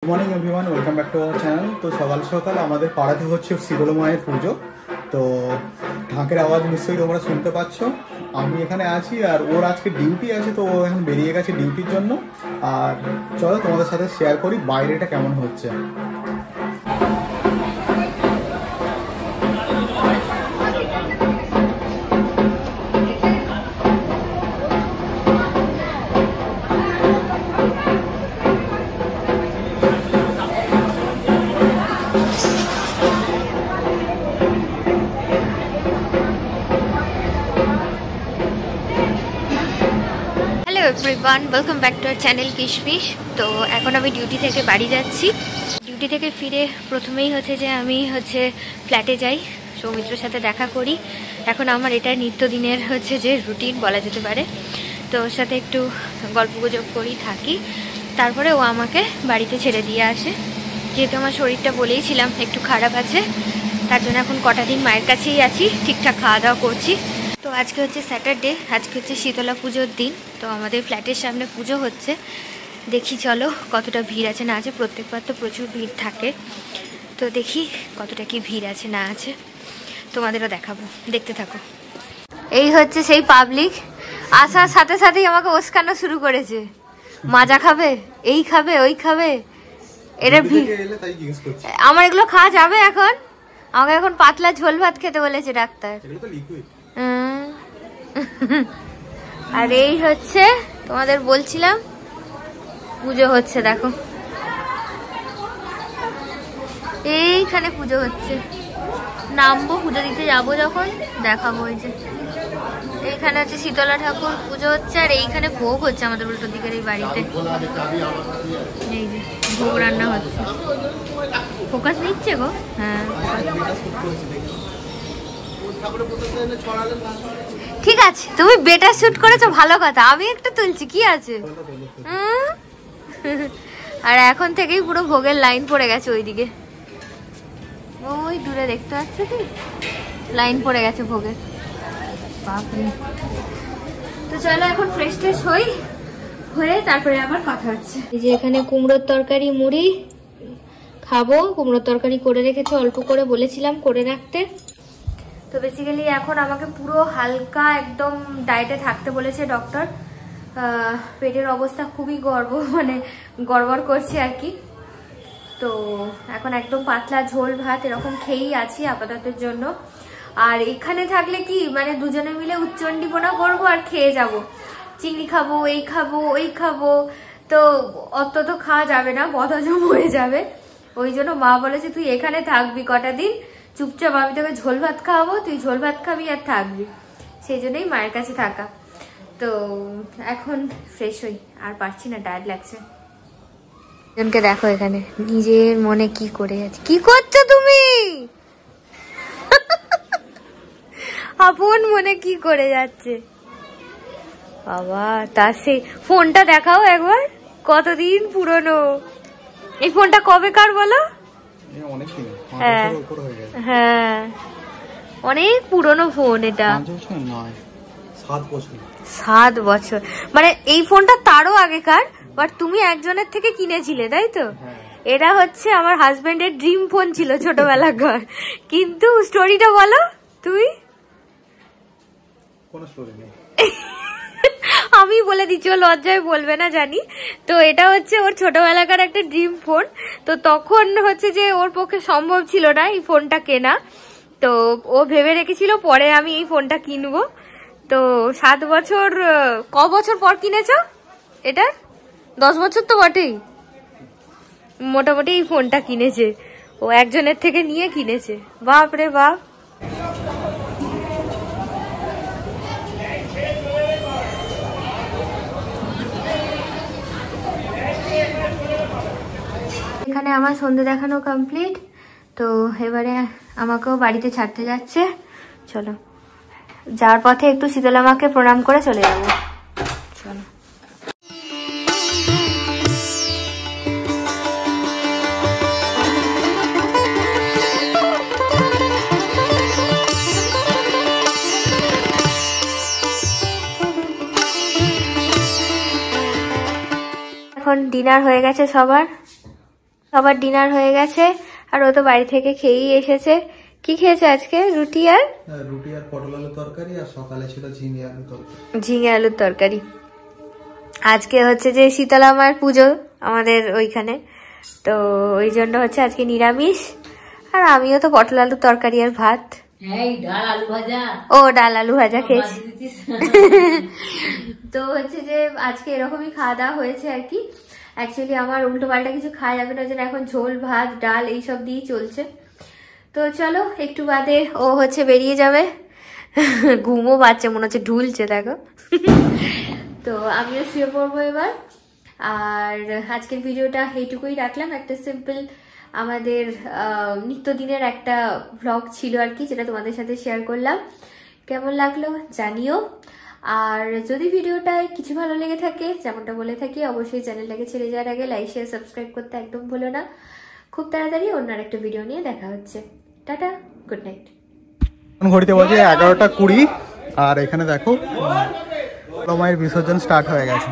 Good morning everyone, welcome back to our channel. তো সকাল সকাল আমাদের পাড়াতে হচ্ছে শীতলা মায়ের পুজো। তো ঢাকের আওয়াজ নিশ্চয়ই তোমরা শুনতে পাচ্ছ। আমি এখানে আছি আর ওর আজকে ডিউটি আছে, তো ও এখন বেরিয়ে গেছে ডিউটির জন্য। আর চলো তোমাদের সাথে শেয়ার করি বাইরেটা কেমন হচ্ছে। Everyone, welcome back to our channel কিশফিশ। তো এখন আমি ডিউটি থেকে বাড়ি যাচ্ছি। ডিউটি থেকে ফিরে প্রথমেই হচ্ছে যে আমি ফ্ল্যাটে যাই, সৌমিত্রর সাথে দেখা করি। এখন আমার এটা নিত্যদিনের যে রুটিন বলা যেতে পারে। তো ওর সাথে একটু গল্পগুজব করি, থাকি। তারপরে ও আমাকে বাড়িতে ছেড়ে দিয়ে আসে। যেহেতু আমার শরীরটা বলেইছিলাম একটু খারাপ আছে, তার জন্য এখন কটা দিন মায়ের কাছেই আছি, ঠিকঠাক খাওয়া দাওয়া করছি। তো আজকে হচ্ছে স্যাটারডে, আজকে হচ্ছে শীতলা পুজোর দিন। তো আমাদের ফ্ল্যাটের সামনে পুজো হচ্ছে। দেখি চলো কতটা ভিড় আছে না আছে। প্রত্যেকবার তো প্রচুর ভিড় থাকে, তো দেখি কতটা কি ভিড় আছে না আছে, তোমাদেরও দেখাবো, দেখতে থাকো। এই হচ্ছে সেই পাবলিক, আসার সাথে সাথেই আমাকে ওস্কানো শুরু করেছে। মাজা খাবে, এই খাবে, ওই খাবে। এটা ভিড়, আমার এগুলো খাওয়া যাবে এখন? আমাকে এখন পাতলা ঝোল ভাত খেতে বলেছে ডাক্তার। আর এই হচ্ছে তোমাদের বলছিলাম পুজো হচ্ছে, দেখো এইখানে পুজো হচ্ছে। নামবো, পুজো দিতে যাবো যখন দেখাবো। এই যে এইখানে হচ্ছে শীতলা ঠাকুর পুজো হচ্ছে, আর এইখানে ভোগ হচ্ছে আমাদের উল্টো দিকের এই বাড়িতে। এই যে ভোগ রান্না হচ্ছে। ফোকাস নিচ্ছে গো। হ্যাঁ ঠিক আছে, তুমি বেটার শুট করেছো, ভালো কথা। আমি একটা তুলছি, কি আছে। আর এখন থেকেই পুরো ভোগের লাইন পড়ে গেছে ওইদিকে, ওই দূরে দেখতে পাচ্ছ কি লাইন পড়ে গেছে ভোগের। বাপরে। তো চলো এখন ফ্রেশ ট্রেশ হয়ে তারপরে আবার কথা হচ্ছে। এই যে এখানে কুমড়োর তরকারি, মুড়ি খাবো। কুমড়োর তরকারি করে রেখেছে অল্প করে, বলেছিলাম করে রাখতে। তো বেসিক্যালি এখন আমাকে পুরো হালকা একদম ডায়েটে থাকতে বলেছে ডক্টর। পেটের অবস্থা খুবই গড়বড় করছে আর কি। তো এখন একদম পাতলা ঝোল ভাত এরকম খেয়েই আছি আপাততের জন্য। আর এখানে থাকলে কি দুজনে মিলে উচ্চণ্ডীপনা করবো আর খেয়ে যাব। চিংড়ি খাবো, এই খাবো, ওই খাবো, তো অত তো খাওয়া যাবে না, বদহজম হয়ে যাবে। ওই জন্য মা বলেছে তুই এখানে থাকবি কটা দিন, চুপচাপ আমি তোকে ঝোল ভাত খাওয়াবো, তুই ঝোল ভাত খাবি আর থাকবি। সেই জন্যই মায়ের কাছে থাকা। তো এখন ফ্রেশ হই, আর পারছি না, টায়ার্ড লাগছে। জনকে দেখো এখানে নিজের মনে কি করে আছে। কি করছো তুমি? আপন মনে কি করে যাচ্ছে বাবা। তার সেই ফোনটা দেখাও একবার, কতদিন পুরনো এই ফোনটা, কবে কার বলো? হ্যাঁ অনেক পুরনো ফোন এটা। 7 বছর, এই ফোনটা তারও আগেকার। বাট তুমি একজনের থেকে কিনেছিলে, তাই তো? এটা হচ্ছে আমার হাজবেন্ডের ড্রিম ফোন ছিল ছোটবেলাকার। কিন্তু স্টোরিটা বলো তুই। আমি বলে দিচ্ছি, ও লজ্জায় বলবে না জানি। তো এটা হচ্ছে ওর ছোটবেলাকার একটা ড্রিম ফোন। তো তখন যে ওর পক্ষে সম্ভব ছিল না এই ফোনটা কেনা। তো ও ভেবে রেখেছিল পরে আমি এই ফোনটা কিনবো। তো 7 বছর, ক বছর পর কিনেছ এটা? 10 বছর তো বটেই মোটামুটি এই ফোনটা কিনেছে ও, একজনের থেকে নিয়ে কিনেছে। বাপ রে বাপ। এখানে আমার সন্ধে দেখানো কমপ্লিট। তো এবারে আমাকেও বাড়িতে ছাড়তে যাচ্ছে। চলো, যাওয়ার পথে একটু শীতলা মাকে প্রণাম করে চলে যাবো। চলো। এখন ডিনার হয়ে গেছে সবার। সবার ডিনার হয়ে গেছে আর ও তো বাড়ি থেকে খেয়েই এসেছে। কি খেয়েছে আজকে? রুটি আর পটল আলু তরকারি, আর সকালে ছিল ঝিঙে আলু তরকারি। ঝিঙে আলুর তরকারি। আজকে হচ্ছে যে শীতলা মায়ের পুজো আমাদের ওইখানে, তো ওই জন্য হচ্ছে আজকে নিরামিষ। আর আমিও তো পটল আলুর তরকারি আর ভাত। ও ডাল আলু ভাজা খেয়েছি। তো হচ্ছে যে আজকে এরকমই খাওয়া দাওয়া হয়েছে আর কি। অ্যাকচুয়ালি আমার উল্টো পাল্টা কিছু খাওয়া যাবে না, যেন এখন ঝোল ভাত ডাল এইসব দিয়েই চলছে। তো চলো একটু বাদে ও হচ্ছে বেরিয়ে যাবে, ঘুমও পাচ্ছে মনে হচ্ছে, ঢুলছে দেখো। তো আমিও শুয়ে পড়বো এবার। আর আজকের ভিডিওটা এইটুকুই রাখলাম, একটা সিম্পল আমাদের নিত্যদিনের একটা ভ্লগ ছিল আর কি, যেটা তোমাদের সাথে শেয়ার করলাম। কেমন লাগলো জানিও। আর যদি ভিডিওটায় কিছু ভালো লেগে থাকে, যেমনটা বলে থাকি, অবশ্যই চ্যানেলটাকে ছেড়ে যাওয়ার আগে লাইক শেয়ার সাবস্ক্রাইব করতে একদম ভুলো না। খুব তাড়াতাড়ি অন্য একটা ভিডিও নিয়ে দেখা হচ্ছে। Tata, good night. ঘড়িতে বাজে 11:20 আর এখানে দেখো মায়ের বিসর্জন স্টার্ট হয়ে গেছে।